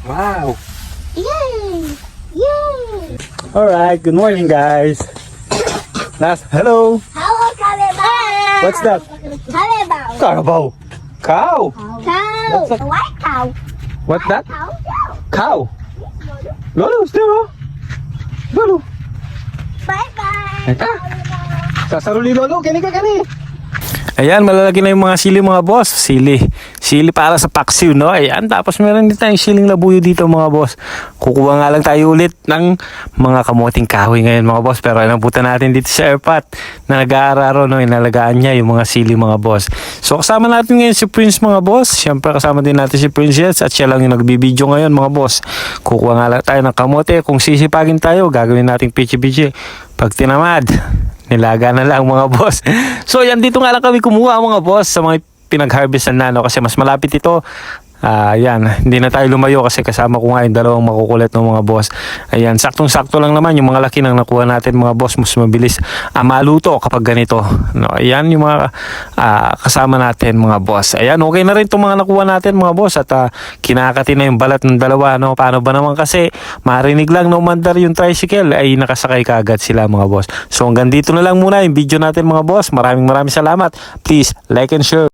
Wow. Yay! Yay! Alright, good morning guys. Hello. Hello, Carabao! What's that? Carabao! Carabao. Cow. Cow! That's a- A white cow! What's that? Cow! Cow. Lolo, there oh. Lolo. Bye-bye! Eka. Sasaro ni Lolo, kani ka kani. Ayan, malalaki na yung mga sili mga boss. Sili para sa paksiw, no? Ayan, tapos meron din tayong siling labuyo dito mga boss. Kukuha nga lang tayo ulit ng mga kamuting kahoy ngayon mga boss. Pero nabutan natin dito sa airpot na nag-aararo, no? Inalagaan niya yung mga sili mga boss. So kasama natin ngayon si Prince mga boss. Siyempre kasama din natin si Princess at siya lang yung nagbibideo ngayon mga boss. Kukuha nga lang tayo ng kamote. Kung sisipagin tayo, gagawin nating pichi-pichi. Pag tinamad, nilaga na lang mga boss. So yan, dito nga lang kami kumuha mga boss sa mga pinag-harvestan na, no? Kasi mas malapit ito. Yan, hindi na tayo lumayo kasi kasama ko nga yung dalawang makukulit ng mga boss. Ayan, saktong-sakto lang naman yung mga laki nang nakuha natin mga boss. Mas mabilis maluto kapag ganito, no? Ayan yung mga kasama natin mga boss. Ayan, okay na rin itong mga nakuha natin mga boss. At kinakati na yung balat ng dalawa, no? Paano ba naman kasi marinig lang na umandar yung tricycle ay nakasakay kaagad sila mga boss. So hanggang dito na lang muna yung video natin mga boss. Maraming salamat. Please like and share.